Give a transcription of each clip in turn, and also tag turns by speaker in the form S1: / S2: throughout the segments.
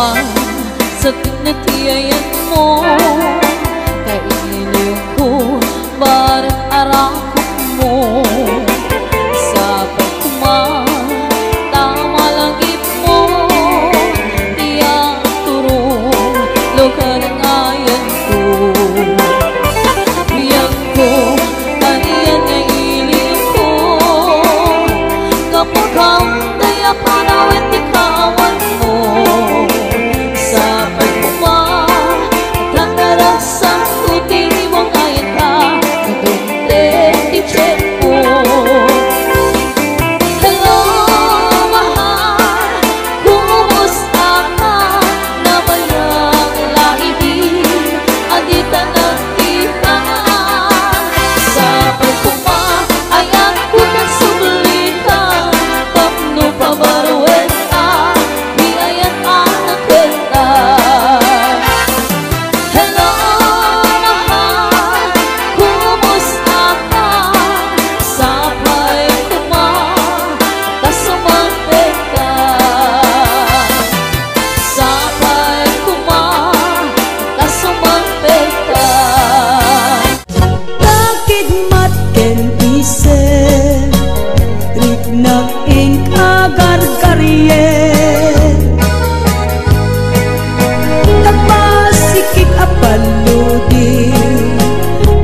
S1: man sa tinatiyayan mo, kailiw ko barang arakot mo. Sa pagkuman tama langit mo, tiyak turong lugar ng ayan ko. Biyag ko kaniyan ng iling ko, kapag ang daya panawit ikawan mo. Sa pagkuman tatarasang tuting mong ayan ka, kadunte i-check mo. Hello mahal, kumusta ka? Nabayang laibig, andita nagkita. Sa pagkuman ayan ko nagsublitan, tapno pabaruin ka, di ayan anak kita. Hello mahal, kumusta ka? Sa pagkuman tasumangpit ka. Sa pagkuman tasumangpit ka.
S2: Takidmat ken isen riknak ing agar-garyen, tapasikik apaludi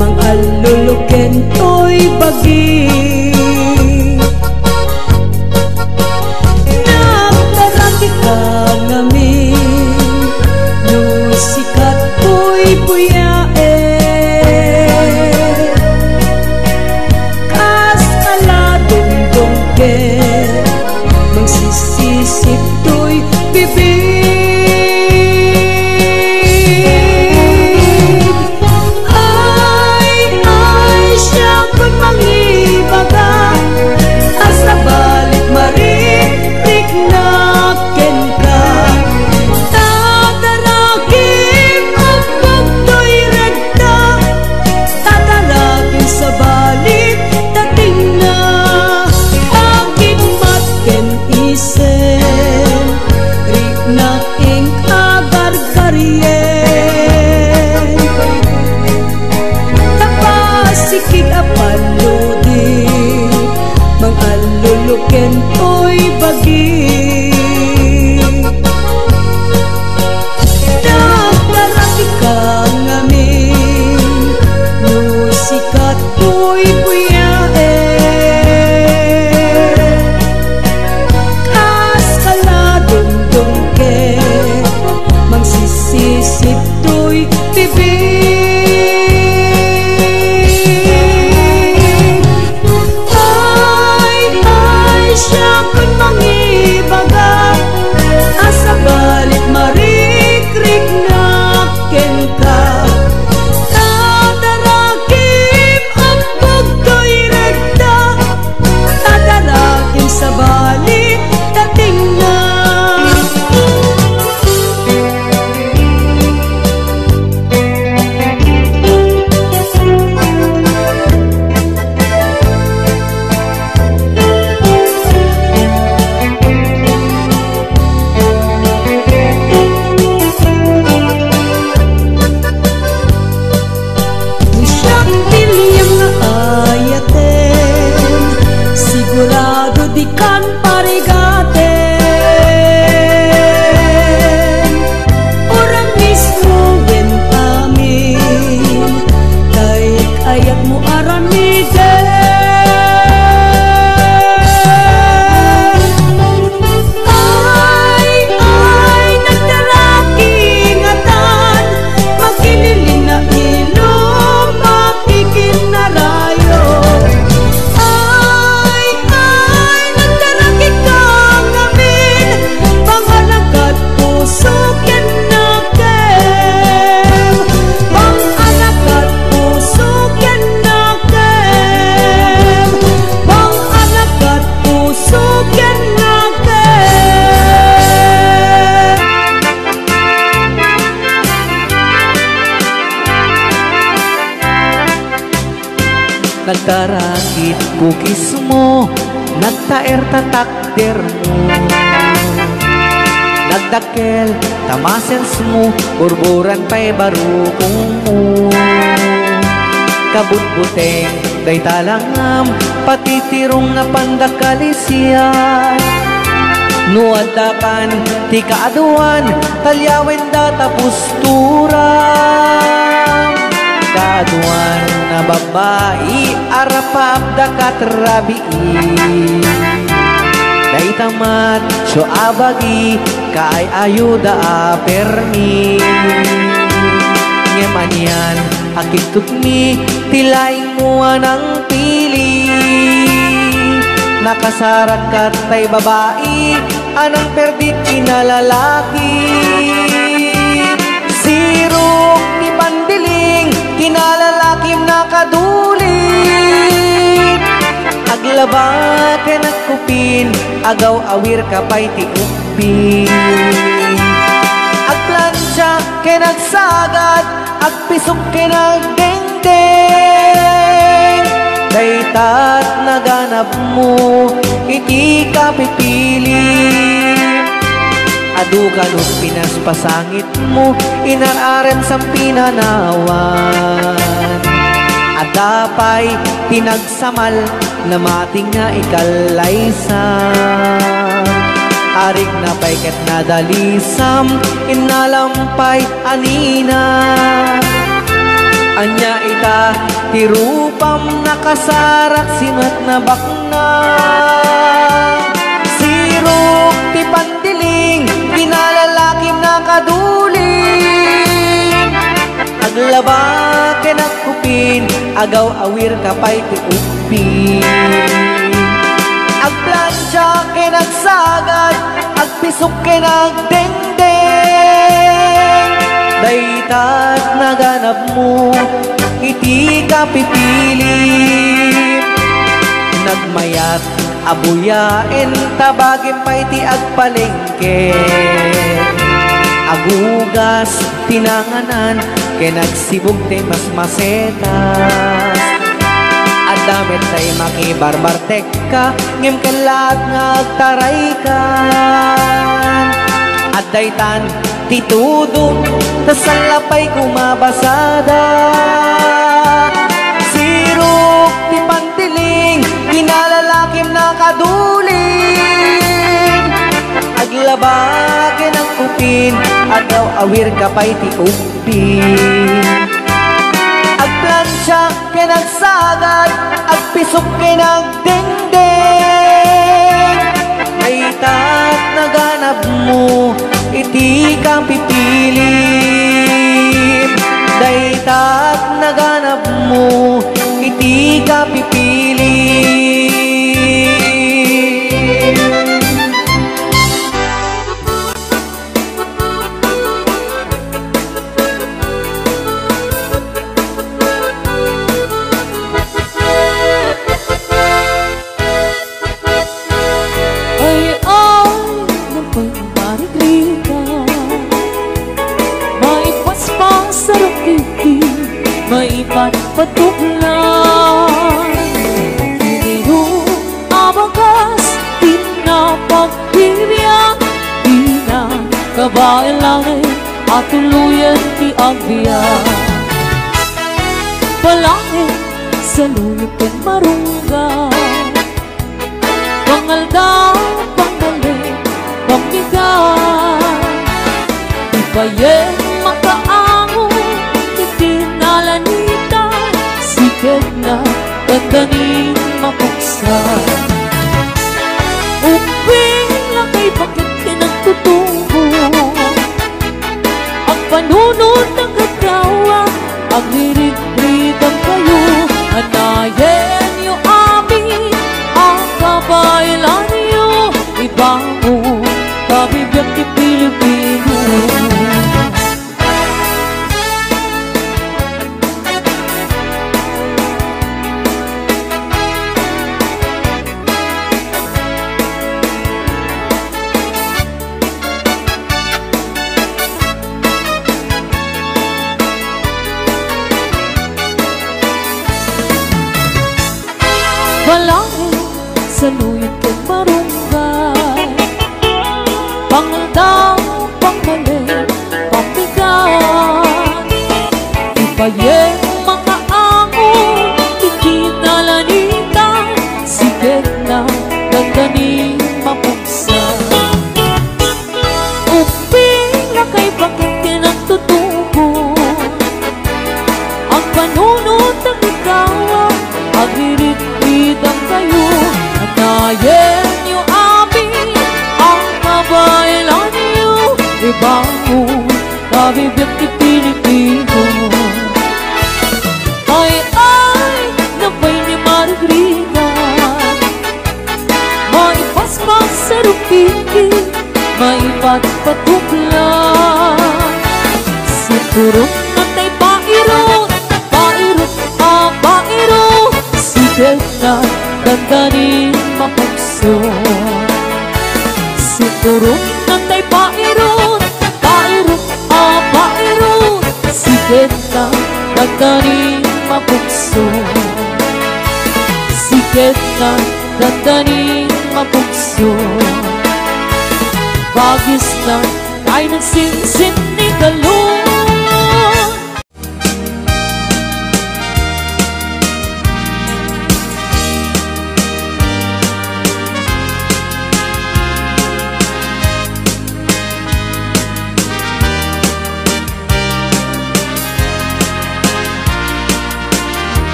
S2: mang aluluken toy bagi. Nagtaraki ka ngamin no sikat ko'y buyae, kas aladong ke magsisisip to'y bibig. Ay siya kun mangibaga, asa balik marik na ken ka. Tataragin ang pagto'y ragda, tataragin sa balik dating na. Takidmat ken isen riknak ing agar-garyen, tapasikik apaludi mang aluluken to'y bagi. Nagtaraki ka ngamin no sikat ko'y buyae, kas kaladong ke magsisisip to'y bibig. Ay siya kun mangibaga, asa balik marik na ken ka. Tataragim ang pagto'y ragda, tataragim sa balik dating na. Siyang tilyang nga ayaten, sigurado di kan parigaten. Orang mismo wen amin, kahit ayat mo aramiden. Ay nagtaraki ngatan, makilili na ilong makikinarayo. Ay nagtaraki ka ngamin, pangalagat puso ken nakem. Pangalagat puso ken nakem. Pangalagat puso ken nakem.
S3: Nagtarakit kukis mo, nagtaer tatakder mo. Agdakel, tamasens mo, burburan pa'y barukong mo. Kabutbuteng, day talangam, patitirong na pandakalisyan. Nuadakan, ti kaaduan, talyawen da tapusturan. Kaaduan na babae, arapap da katrabii. Day tamat, so abagi, kaay ayuda apermi. Ngemanyan, akit tutmi, tilaing mua ng pili. Nakasarak ka tay babae, anang perdit kinalalaki. Sirok ni bandiling, kinalalakim nakaduling. Aglaba ka nagkupin, agaw awir ka pa'y tiupin. Agplansya ka nagsagad, agpisok ka nagdengdeng. Daytat naganap mo, iti ka pipili. Adu kalot pinaspasangit mo, inararen sa pinanawan. Adapay pinagsamal, na mating nga ikalaysan. Arik na pa'y ket nadalisam, inalampay anina. Anya ita, tirupam nakasarak singat na bakna. Sirok ti pandiling, kinalalakim nakaduling. Aglaba ka nagkupin, agaw awir ka pa'y ti upin. Agplansya ka nagsagad, agpisok ka nagdengdeng. Daytat naganap mo, iti ka pipili. Nagmayat, abuyain, tabagin pa iti agpalengke. Agugas, tinanganan, kinagsibog te mas masetas. Adamit tay makibarbartek ka, ngem kalat nga agtaray ka. At daytan, titudong, tasalapay kumabasada. Sirok ti pantiling, kinalalakim nakaduling. Aglabagin ang kupin, agaw awir ka pa'y ti upin. Agplansya ka nagsagad, agpisok ka nagdengdeng. Daytat naganap mo, iti kang pipilim. Daytat naganap mo, iti ka pipilim.
S1: Patuklan Iniyo abagas pinapagpibiyang di na kabailangan at tuluyan ti agbiyan Palangin sa luyot kong marunggan Pangalda, pangalit, pamigan Ibayen makaango itinalanita Sikat na kandaning mapuksan Uping lakay bakit kinagtutungo Ang panunod ng kagawa Ang hirit-ritang kayo Anayen niyo amin Ang kabailan niyo Ibango Kabibiyang ti Pilipino Balangin sa luyot kong marunggay Pangaldang na ganda ni mapugsa. Uping lakay bakit kinagtutubo ang panunod ng ikaw, agririt-ritang kayo. Natayen niyo amin ang kabaylan niyo, ibangon kabibig ni Pilipino. Ay, nabay ni Margarita, may paspas sa rupiki, may patpatuplan. Siguro natay pairot, pairot, pairot, sigat na ganda ni mapugso. Siguro natay pairot, pairot, pairot, sigat na ganda ni mapugso. Sigat na ganda ni mapugso. Bagis na ay nagsinsin ni Galon.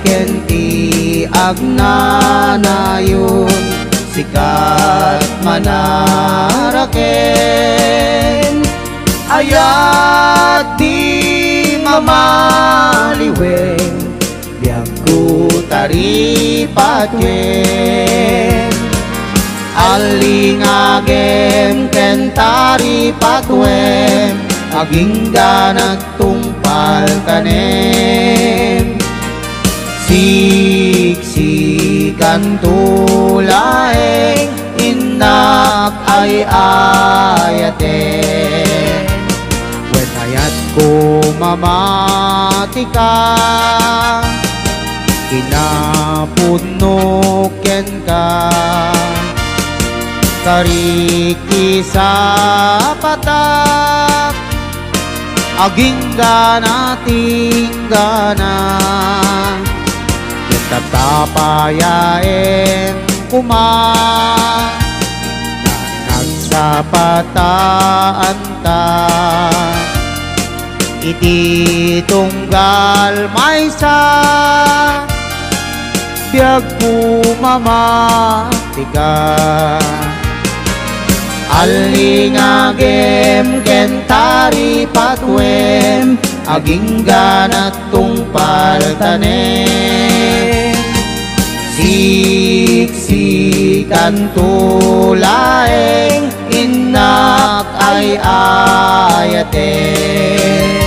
S3: Kenti agnanayon sikat manaraken ayat di mamaliwen biag ku taripatwen alingagem kentari patwen aging ganat tungpal kanem siksikan tulaeng inak ay ayaten wen ayat ko mamatika kinapunuken ka kariki sa patak aging gana tinggana tatapayain kuma na nagsapataan ta iti tunggal maysa biag pumamatika alingagem kentari patwem aging ganat tungpal tanem siksikan tulaeng inak ay ayaten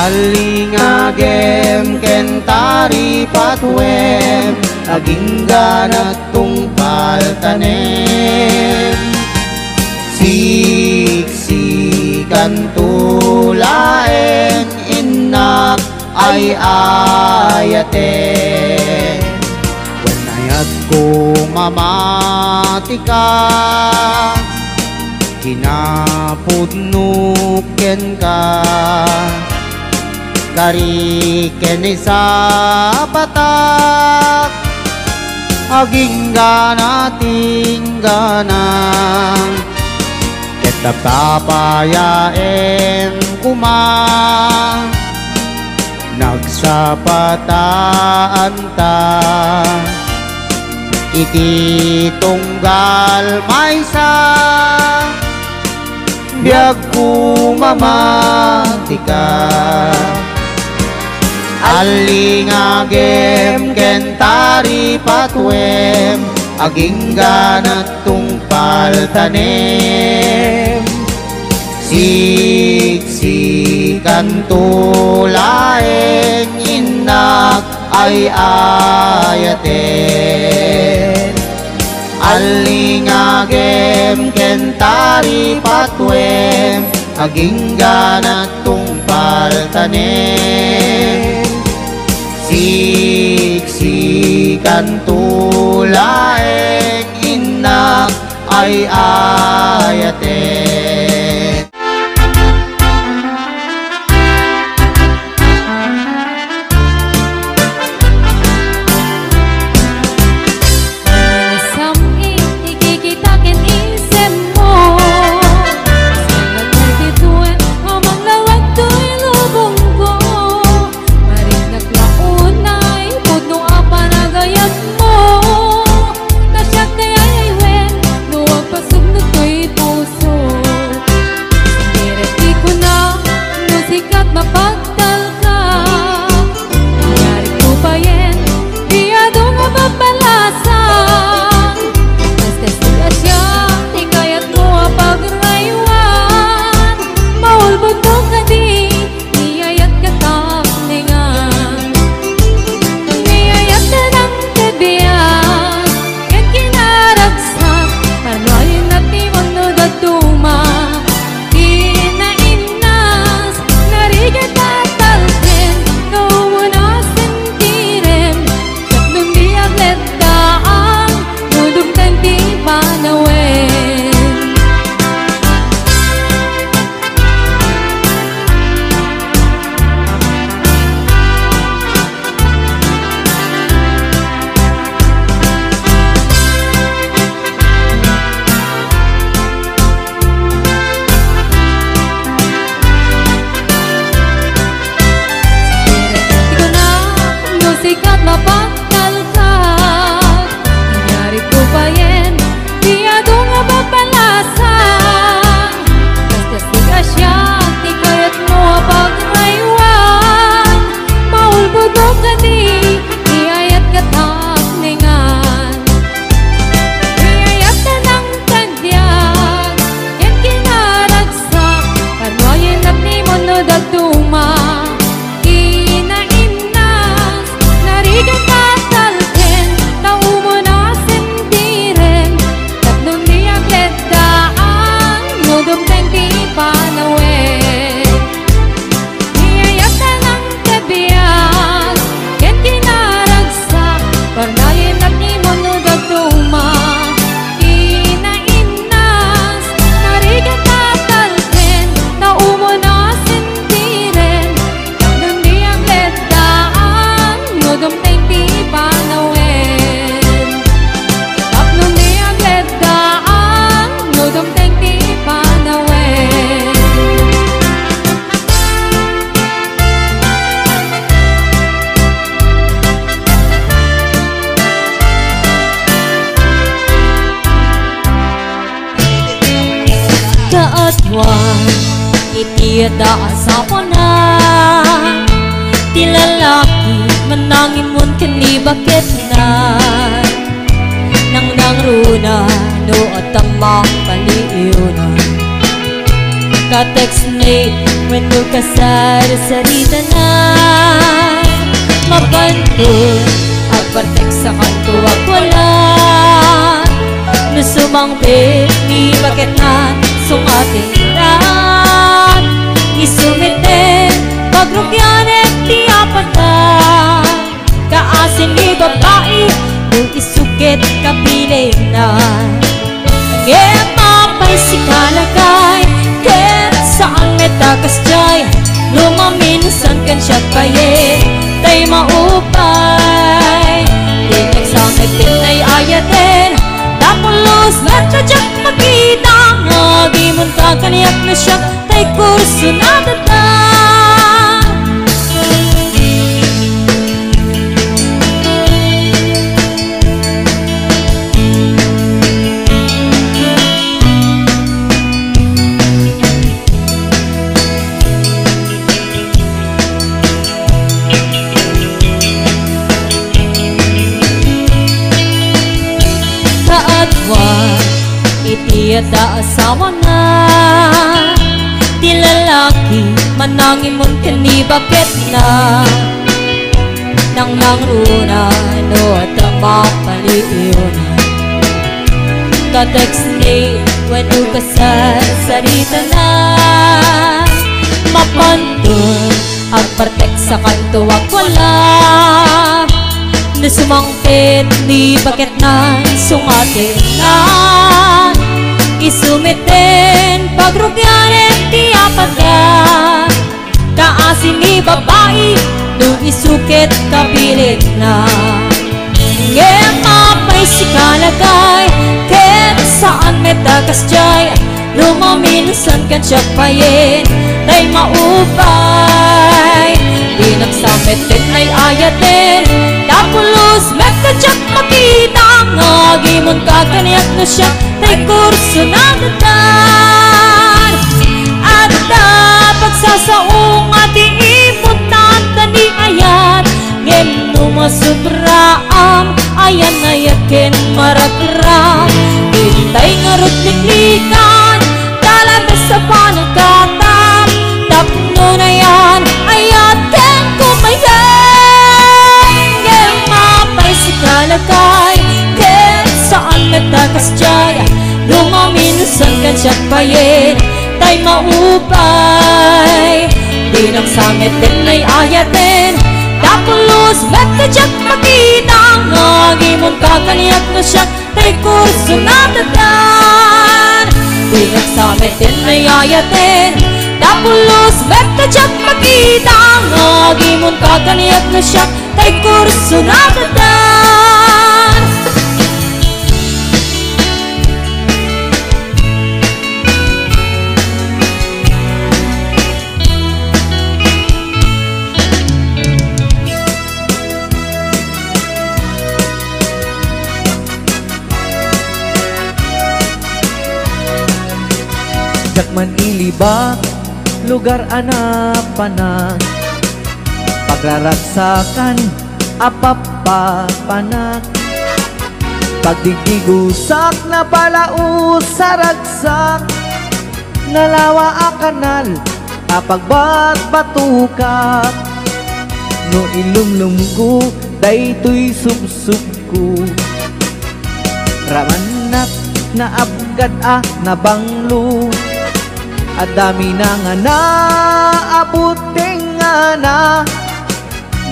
S3: alingagem kentari patwem aging ganat tungpal tanem siksikan tulaeng inak ay ayaten wen ayat ko mamatika kinapudnuken ka kariken sa patak aging gana tinggana ketap tapayaen kuma nagsapataan ta iti tunggal maysa biag pumamatika alingagem kentari
S4: tari patwem aging ganat tungpal tanem siksikan tulaeng inak ay ayaten alingagem kentari patwem aging ganat tungpal tanem siksikan tulaeng inak ay ayaten.
S1: Itiada asawa na ti lalaki manangimun kani bakit na nang nangruna no at tamak paliuna ka-text mate when no kasar sarita na mabanto agpartek sa kanto wala nusumang ni bakit na sungating rat isumiten pagrugyanet ti apatan kaasin ni babae nung isukit kapiling na ngemapay si kalagay ket saan metakas jay lumaminsan kan siya paye tay maupay linek sa pinay ayaten tapulos na tsadyak makita nga di munta kaniyak na siya tay kurso na data kada asawa na. Di lalaki manangin mon kani bakit na. Nang nangruna no at ang mapaliyon. Ka-text ni when ukasal sarita na. Mapantun ang partek sa kanto wag wala. Nasumangkit ni bakit na sungatin na. Isumitin pagrugyanin ti apaga. Kaasin ni babae nung isukit kapilit na. Ngayon mapay si kalagay ket saan metakas jay. Lumaminsan kan siya payin tay maupay. Di nagsamit din ay ayatin. Dapulos metadyak makita. Ngagimon kakaniyak na siya tay kurso na datan. At pagsasaong ati imutan tani ayat. Ngem numasubraam ayan na yakin maragram. Itay ngarot liklikan kalabas sa panagkatam. Tapno na yan ayat ken kumayan. Ngem mapay si kalagay ken saan metakas jaya. Lumaminsan kan siya payin tay maupay. Di nagsamit din ay ayatin. Dapulos metadyak makita. Ngagimon kakaniyak na siya tay kurso na datan. Di nagsamit din ay ayatin. Dapulos metadyak makita. Ngagimon kakaniyak na siya tay kurso na datan.
S3: Jakman ilibak, lugar anapanag. Pagraragsakan, apapapanag. Pagdigdigusak na palaus sa ragsak. Nalawa a kanal, apagbat batukak. No ilumlum ko, daytoy subsub ko. Ramanak na abgad na banglo. At dami na nga na abuting nga na.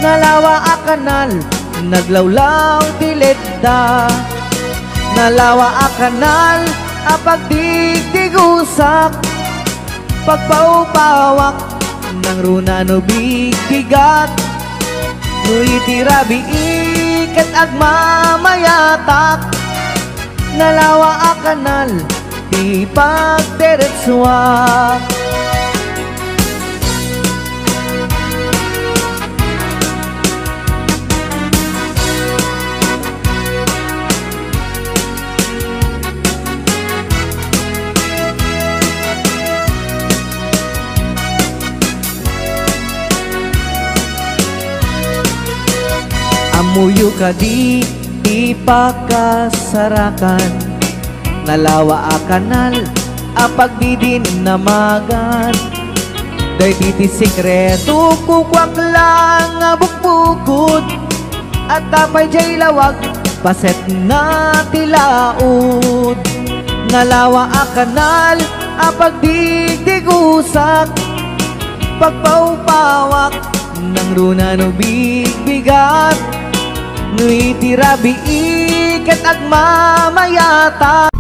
S3: Nalawa a kanal, naglawlaw tilidda. Nalawa a kanal, apagdigdigusak. Pagpaupawak ng runa no bigigat. No itirabi ikat agmamayatak. Nalawa a kanal, di pagdiretsuak. Amuyo ka di ipakasarakan. Nalawa a kanal, apagbidin namagan. Day titi sikreto, kukwak lang bukbukod. At tapay jay lawag, paset na tilaod. Nalawa a kanal, apagdigdigusak. Pagpaupawak, ng runa no bigbigat. Nu'y tirabi ikat agmamayata.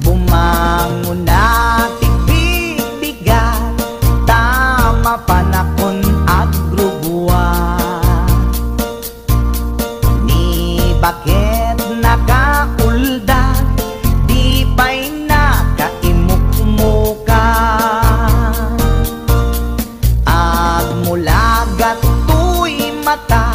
S4: Bumangon na tigbibigat, tama panakon agrubuan. Ni bakit nakakulda, di pa'y nakaimukmuka. Agmulagat tuy mata,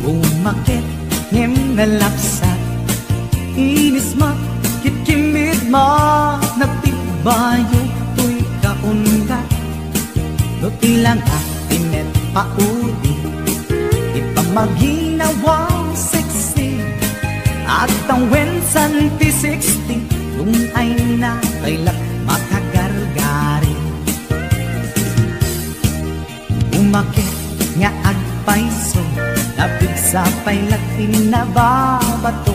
S4: Umakit ngem nalapsat inis makikimid ma nagtibayo tuy kaundat no ilang atinet paudi ipamaginawang sexy at ang wensan ti 60 yung ay na kailak makagargari umakit nga agpaiso labig sa pailatin na babato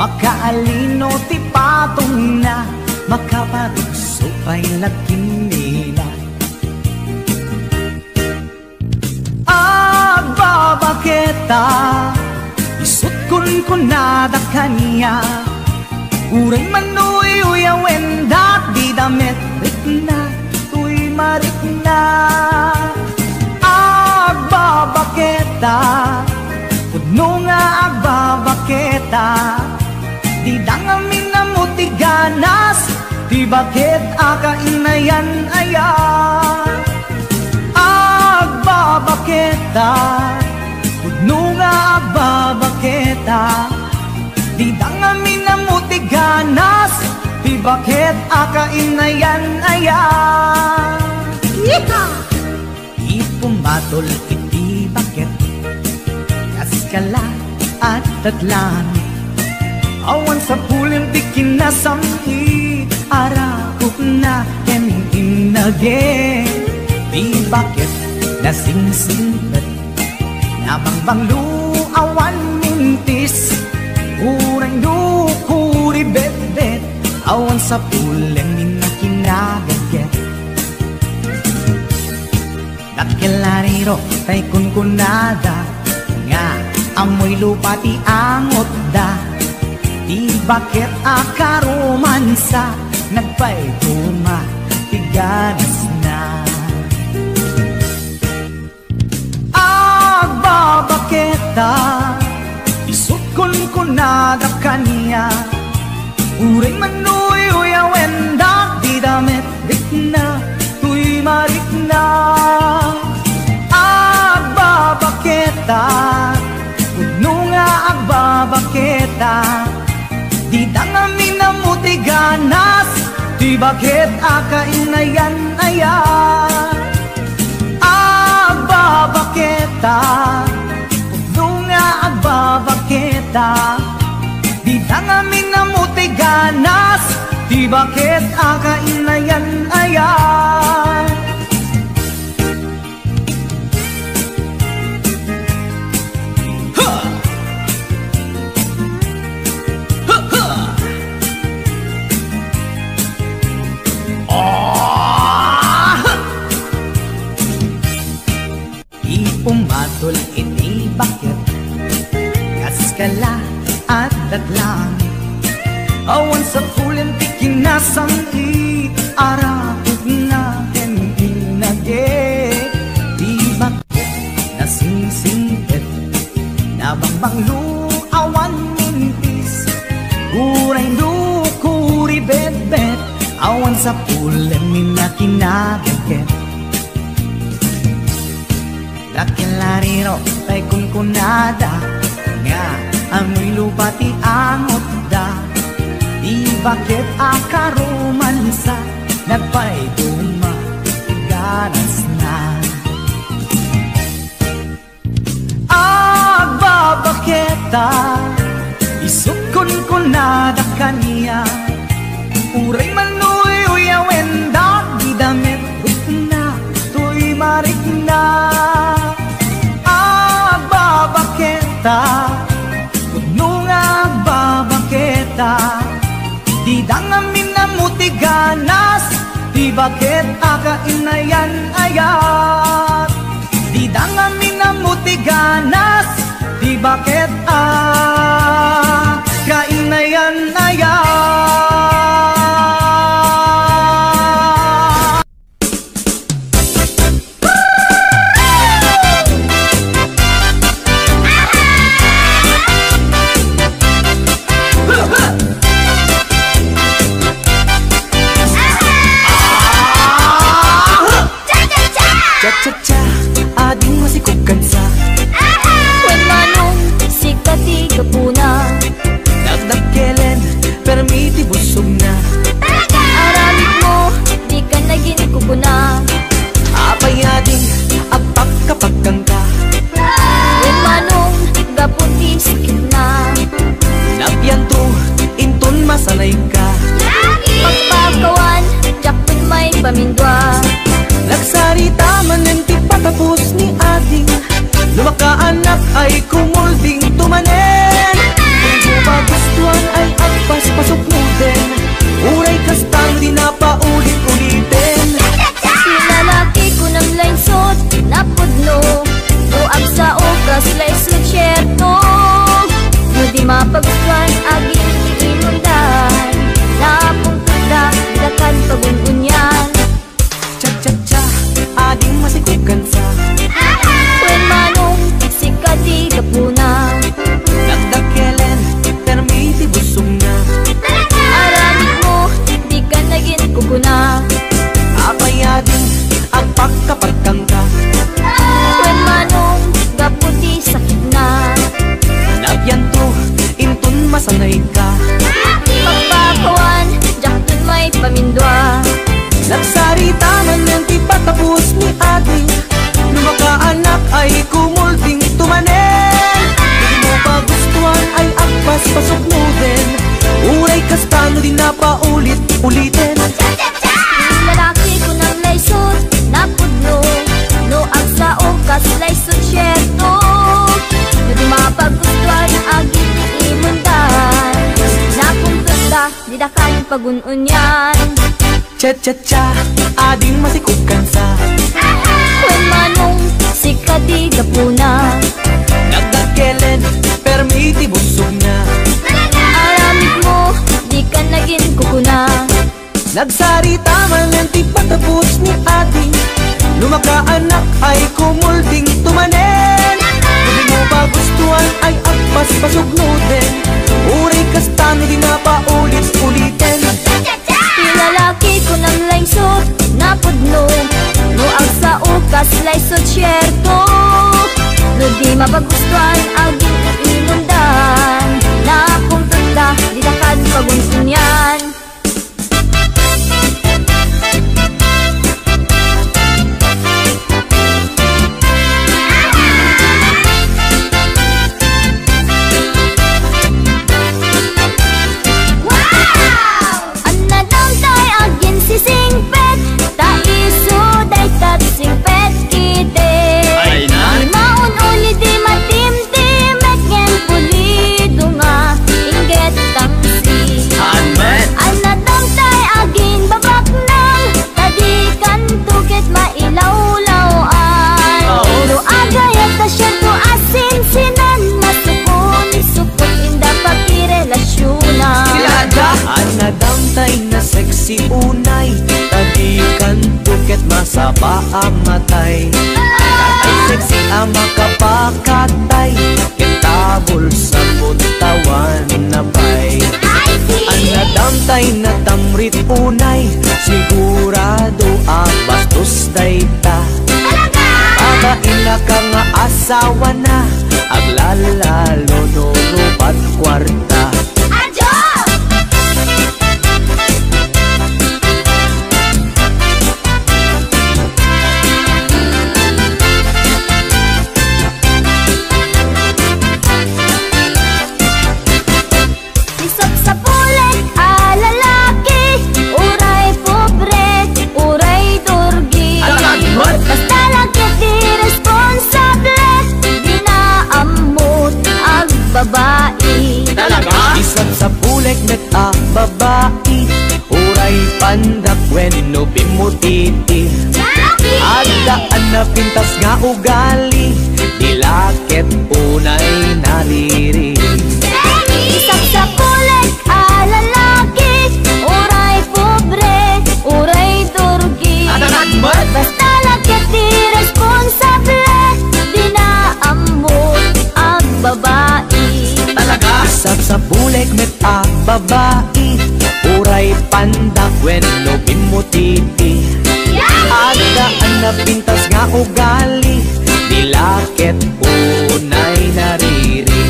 S4: makaalino ti patong na makaparugso pailatin nila agbabaketa isut kun nada kanya uray manuy uyawen dat di damit rikna tuy marikna agbabaketa pudno nga agbabaketa di dangamin na mutiganas di bakit akainayan aya agbabaketa pudno nga agbabaketa di dangamin na mutiganas di bakit akainayan aya ipumatol iti bakit kaskala at tatlan awan sa pulim di kinasami arakot na kening inage di bakit nasingsingat nabangbang luawan mintis uray lukuri bet-bet awan sa pulim minakinagat kakilariro tay kunkunada nga amoy lupa ti angot da di bakit akaromansa nagpaituma ti ganas na agbabaketa isut kunkunada kanya uray manuy uyawen da di damit rikna tuy marikna agbabaketa pudno nga agbabaketa di dangamin na mutiganas di bakit akainayan aya agbabaketa pudno nga agbabaketa di dangamin na mutiganas di bakit akainayan aya ipumatol iti bakit kaskala at datlang awan sa pulim ti kinasangki arakot na keninage di bakit nasingsingit nabangbang luawan mintis uray lukuri bet-bet awan sa pulim minakinagat kakilariro tay kunkunada nga amoy lupa ti angot da di bakit akaromansa nagpaituma ganas na agbabaketa isut kunkunada kanya uray manuy uyawen da di damit rikna tuy marikna pudno nga agbabaketa di dangamin na mutiganas di bakit akainayan ayat di dangamin na mutiganas di bakit akainayan ayat
S3: Cha-cha-cha, ading masih ku kansa. When
S4: ay kumulding tumanen. Kung magustuhan ay agpas pasok mo din, uray kastang di na paulit-ulitin.
S1: Lalaki ko ng lainsot na pudno, tuag sa okas laisod syerto. No di mapagustuhan aging iinundan, napungtod na dakan pagununyan.
S4: Cha-cha-cha, ading masikugan sa
S1: When manong sikadi kapuna,
S4: nagdakelen, permiti busog na.
S1: aramid mo, di ka naging kukuna.
S4: Apayading ang pagkapagkang ka,
S1: When manong gaputi sakit na,
S4: nagyan to, intun masanay ka.
S1: pagpakawan, jaktun may pamindwa.
S4: Nagsarita man yan di patapos ni ading, lumakaanak ay kumulding tumanen. Di mo pa gustuhan ay agpas pasok mo din, uray kastano di na paulit-ulitin.
S1: Lalaki ko ng laysot na pudno, no ang sa okas laysot syerto. No di mapagustuhan aging imundan, napungtod na di dakan pagununyan.
S4: Cha-cha-cha, ading masikugan sa
S1: When manong sikadi kapuna,
S4: nagdakelen, permiti busog na.
S1: aramid mo, di ka naging kukuna.
S4: Nagsarita man yan di patapos ni ating, lumakaanak ay kumulding tumanen. Hindi mo pa gustuhan ay agpas pasog mo din, uray kastano di na paulit-ulitin.
S1: Lalaki ko ng laysot na pudno, no ang sa ukas laysot syerto. No di mapagustuhan aging iinundan, napungtod na di dakan pagunsunyan.
S4: Si unay, tadikan tuket masapa amatay. Ay sexy ang makapakatay, kitabol sa puntawan na bay. Ang nadamtay na tamrit unay, sigurado ang bastos dayta. Pagaila ka nga asawa na, aglalalo no rupat kwarta.
S1: Babae
S4: talaga? Isang sa pulek met a babae, uray pandak when no pimutiti. Adaan na pintas nga ugali, dilakit unay nariri.
S1: Isang sa pulek a lalaki, uray pobre, uray durgi. Basta lakit di responsable, di na amot ang babae.
S4: Isang sa pulek met a babae, uray pandak when no pimutiti. Adaan na pintas nga ugali, dilakit unay nariri.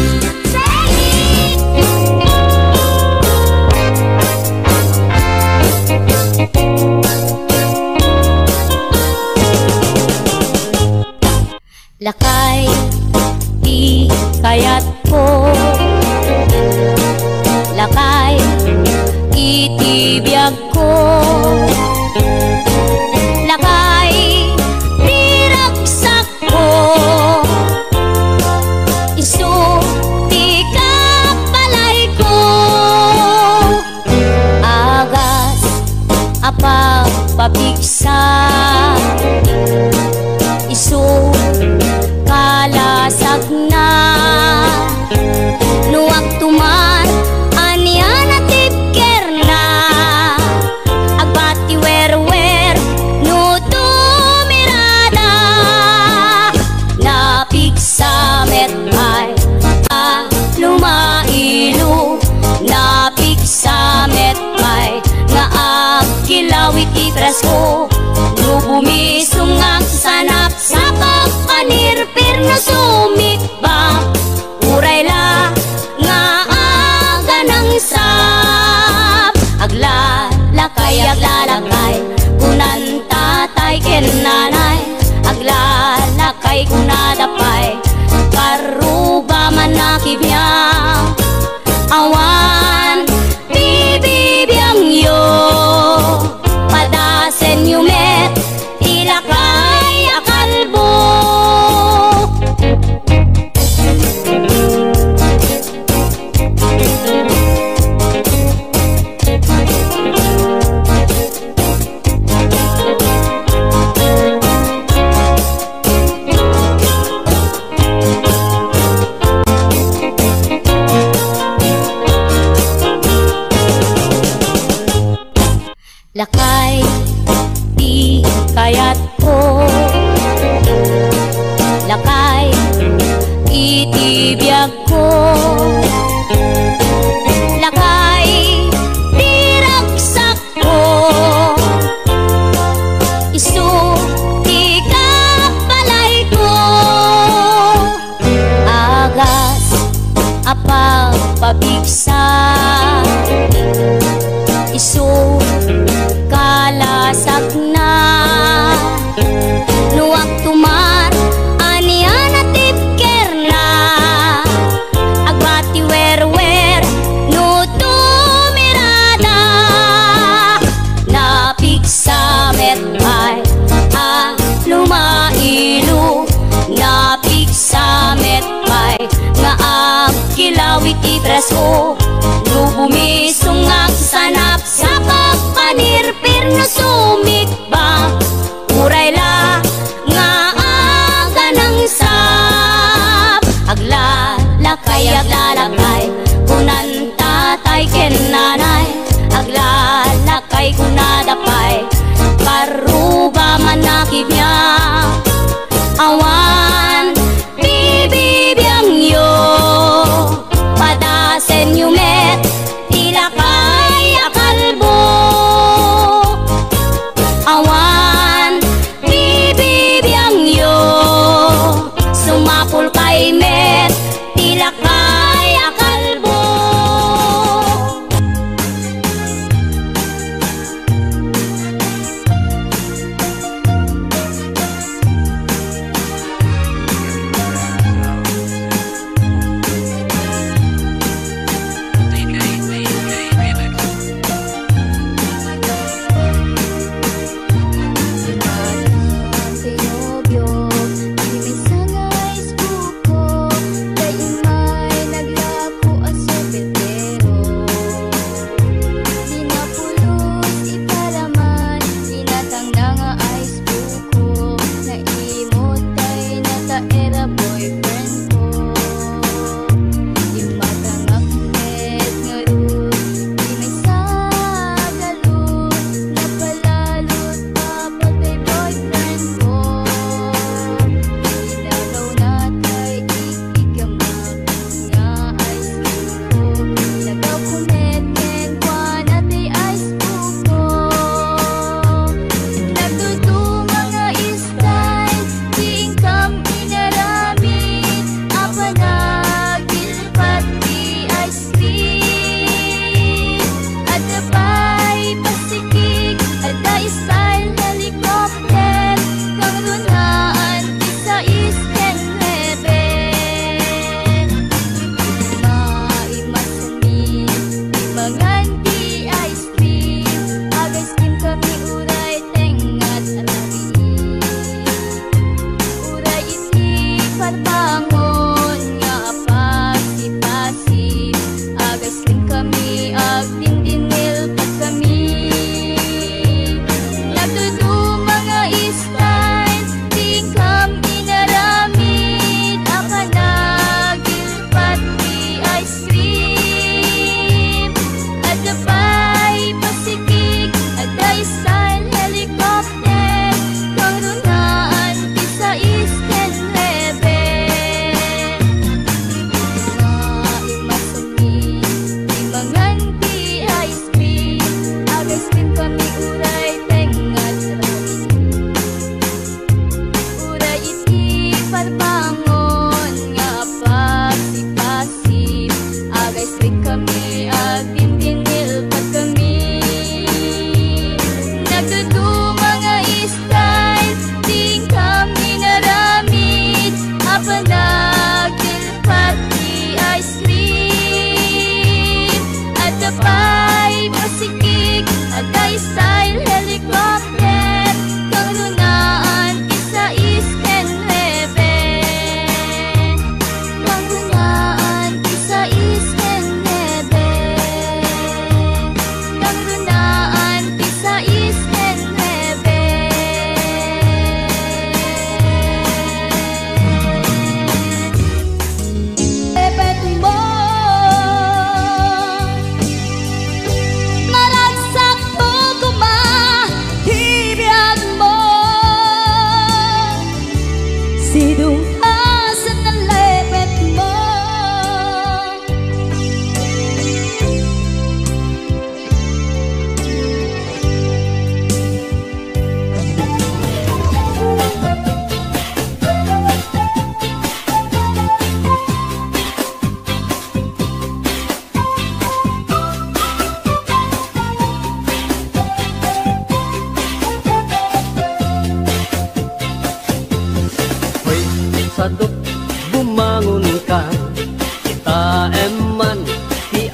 S1: Lakay, di kayat ko. Lakay, itibiyag ko. Lakay, di raksak ko. presko no bumisungag sanap sa pagpanirpir na sumikba uray la nga aga ng sap aglalakay kunan tatay ken nanay aglalakay kunadapay karuba man nakibya awan bibibiyang yo padasen yumet ilakay akalbo lakay di kayat ko lakay itibiyag ko lakay diragsak ko isu di kapalay ko agas apang pabigsa isu kalasak na nuwag tumar anian at tipker na agbati wer no tumirada napigsa metay a lumailu napigsa metay nga agkilawit ipresko no bumisungag sanap sa pagpanirpir na sumikba uray la nga aga ng sap aglalakay kunan tatay ken nanay aglalakay kunadapay karuba man nakibya awan bibibiyang yo padasen yumet ilakay akalbo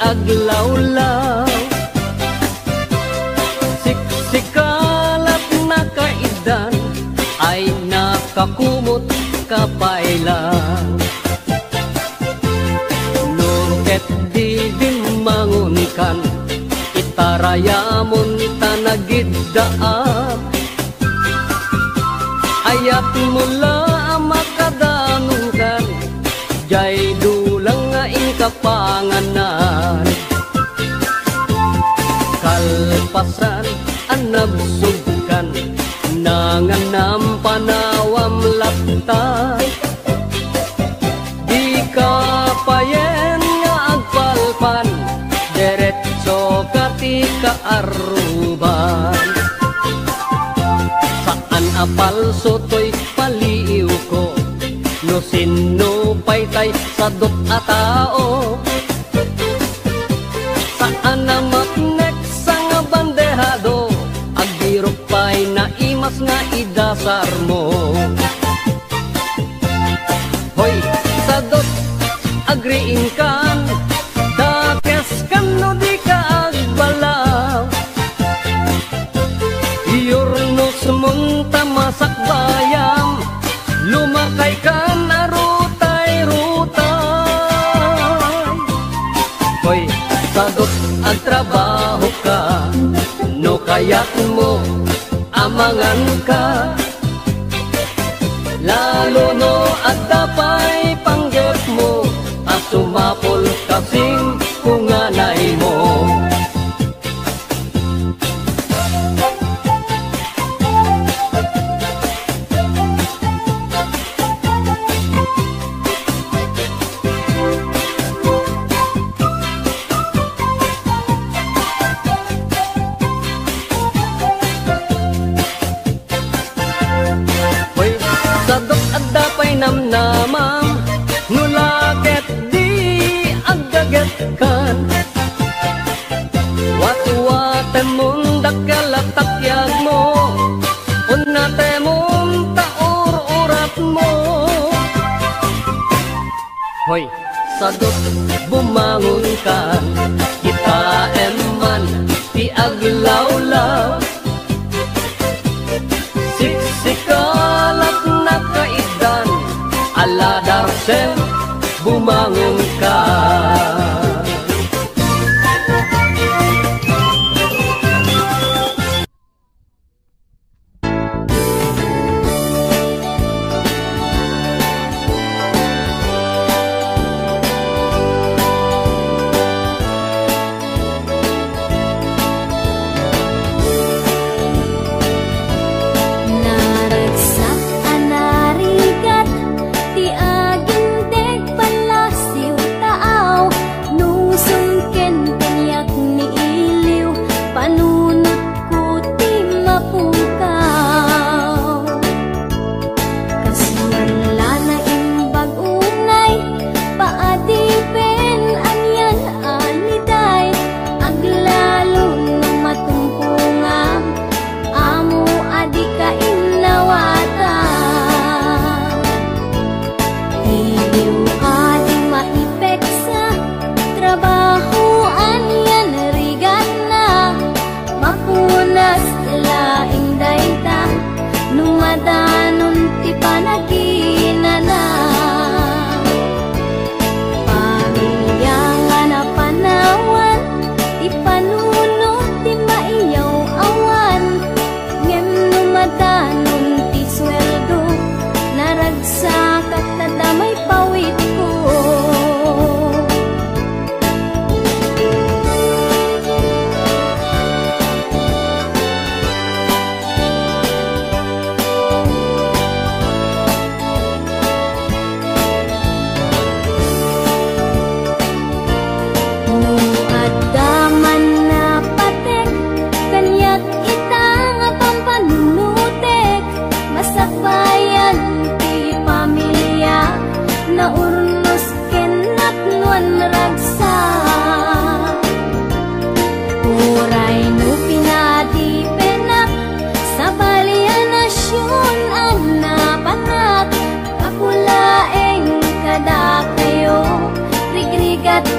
S5: aglawlaw. Siksikalat na kaidan ay nakakumot kapailan. Nungket di dimangon kan, itarayamon tanagiddaam. Ayat mula makadanungkan, jay dulang nga inkapanganan. Kalpasan anabsugkan, nanganam panawam laptay. Di kapayen nga agpalpan, deretso kati kaaruban. Saan apal sotoy paliw ko, no sino paytay sadot a tao. Saan na matnek sang bandehado, agdirok pay na imas nga idasar mo. Hoy, sadot agriin kan, dakes kan no di ka agbalaw. Iyornos munta masak bayam, lumakay kan arutay-rutay. Hoy, sadot ang trabaho ka, no kaya't mo amangan ka. Lalo no at dapay panggap mo, at sumapol kasing kunganay mo. Namnamam, nulaket di agaget kan. Watu-waten mundak kalatakyag mo, unate mong taur-urat mo. Hoy, sadot bumangon kan, kita eman ti aglawlaw. Siksikalat na kaidan, ala darsel bumangon ka.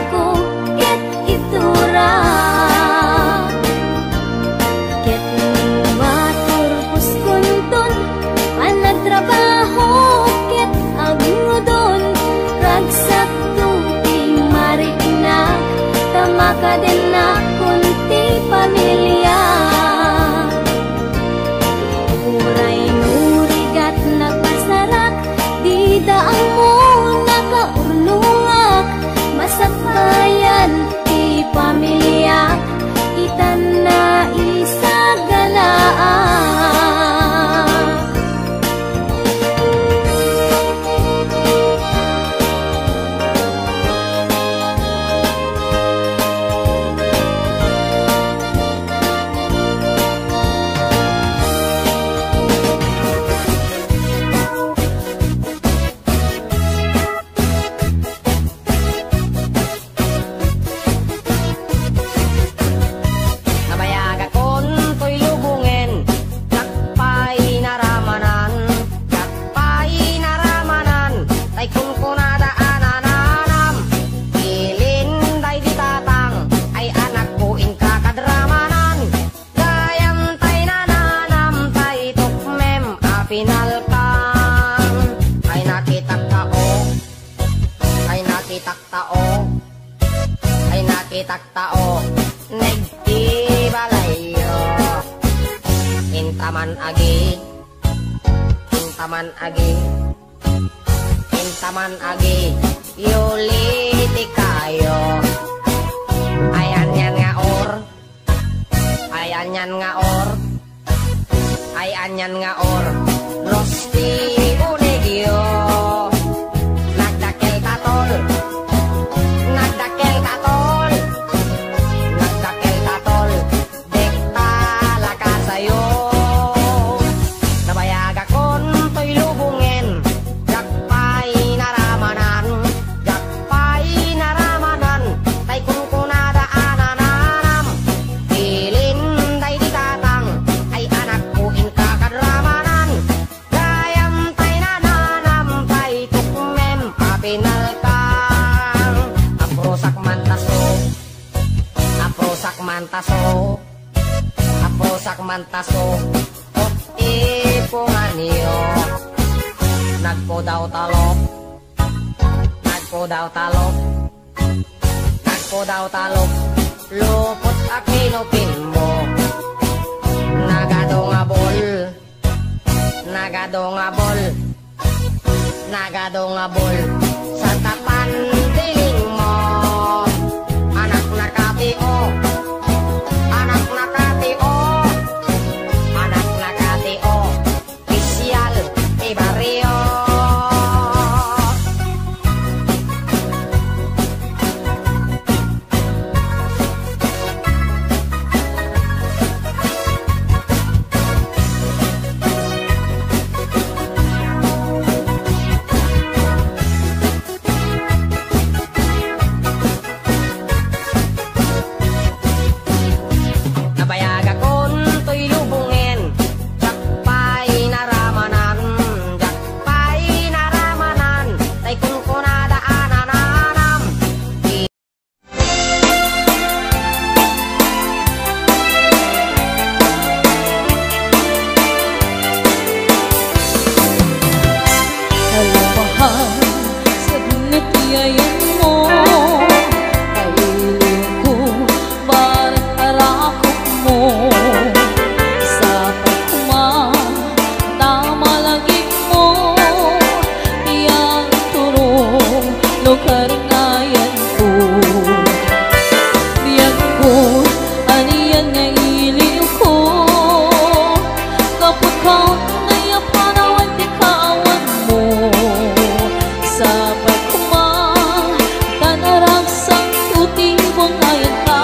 S6: Ko, ket
S1: maka din na kunti pamilya. Uray nurigat nagpasarak, di daang mo nakaurnungak, masakbayan ti pamilya, itan na isagalaan.
S6: Taktao nagdi balayo intaman agi intaman agi intaman agi yuliti kayo ayan yan nga or ayan yan nga or ayan yan nga or rosti unegyo nagdakel tatol nagdakel tatol nagdakel tatol dekta lakasayo nabayag akon to'y lubungin jakpay naramanan tay kung kunadaanan ilin day di tatang ay anak ko in kakadramanan gayam tay nananam tay tukmem apinalkang aprosak mantaso aprosak mantaso aprosak mantaso ot ipunganyo nagpodaw talok nagpodaw talok nagpodaw talok lupot akinupin mo nagadongabol nagadongabol nagadongabol sa tapan diling mo anak nakatio anak nakatio anak nakatio pisyal di barrio nabayag akon to'y lubungin jakpay naramanan tay kung kunadaanan
S1: Hello mahal, saglit iyayan mo, kahiling ko, barat harakot mo, sa pagkumatama lagi mo, iyang turo, lugar ngayan ko. Biyag ko, aniyan nga iliw ko, kapag kao ngaya panawan di kaawan mo, sa pagkumang tanaragsang tutibong ngayon ka,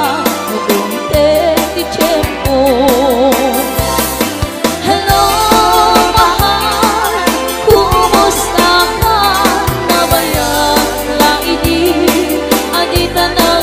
S1: mudunte di tiyempo. Hello mahal, kumusta ka? Nabayang laidi, adita na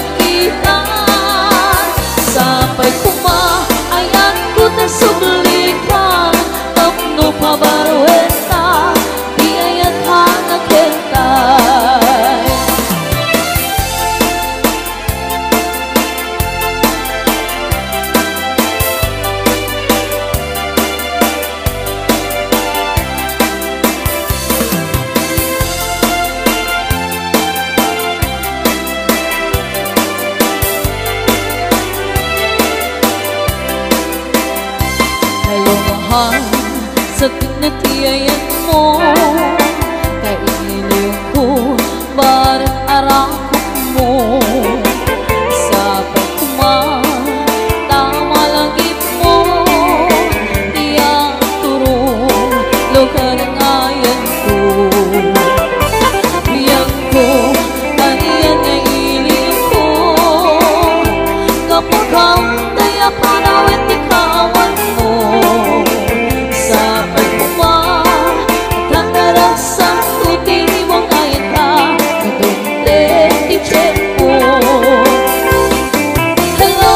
S1: natiyayan mo kailiw ko barat arakot mo sa pagkumatama langit mo tiyang turong lugar ng ayan ko biyang ko kaniyan na iling ko kapag daya panawit ikawan mo sa pagkumatang tuti mong ayan ka natunde i-check mo. Hello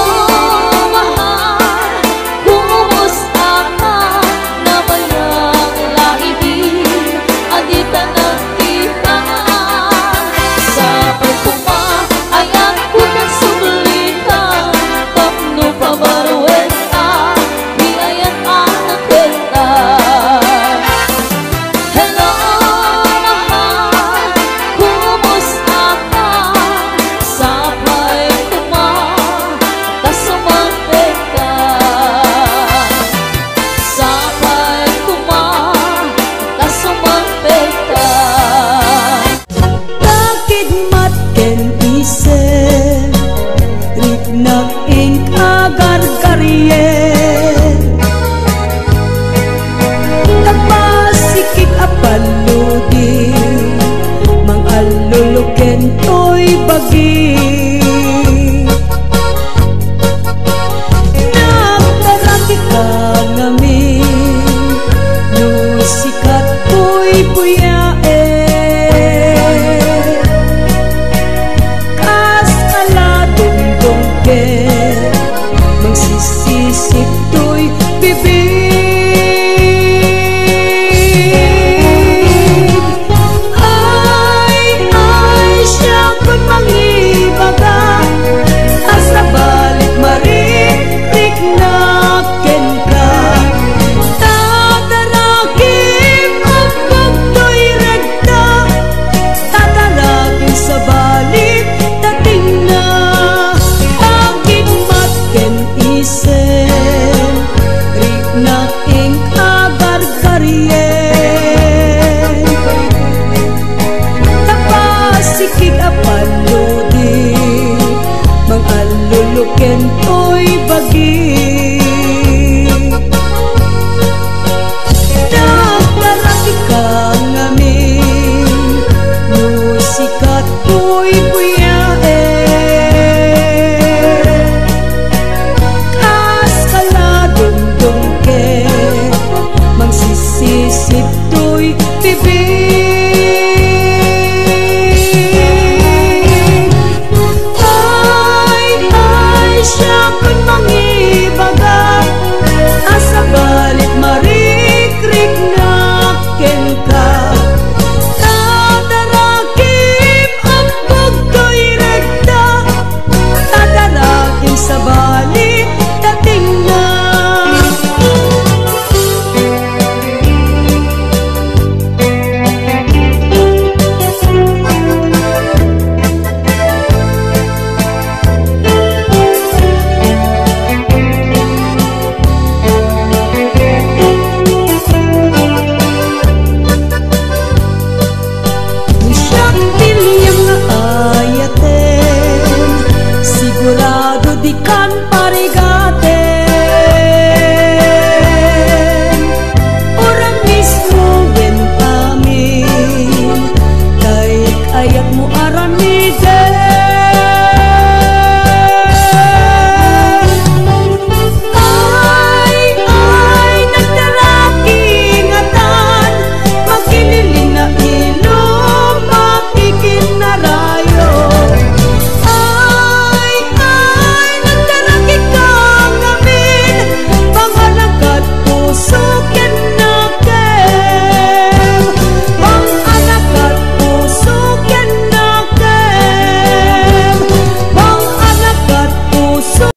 S1: mahal, kumusta ka? Nabayang laibig adita nagkita sa pagkumayan ko nagsublitan tapno pabaruin ka di ayan anak kita. Hello mahal, kumusta ka? Sabay tasumagpit ka sabay tasumagpit ka.
S2: Takidmat ken isen Riknak ing agar-garyen Nagpasikik apaludi Mang aluluken to'y bagi Nagtaraki ka ngamin Nusikat ko'y buyae Kas aladong ke Magsisisip to'y bibig Ay siya ko'y mangibaga Asa balik maritik na ken ka Tataragin ang pagto'y regta Tataragin sa balik dating na Aking matken isen Riknak ing agar-garyen Tapasikik apaludi Mang aluluken to'y bagi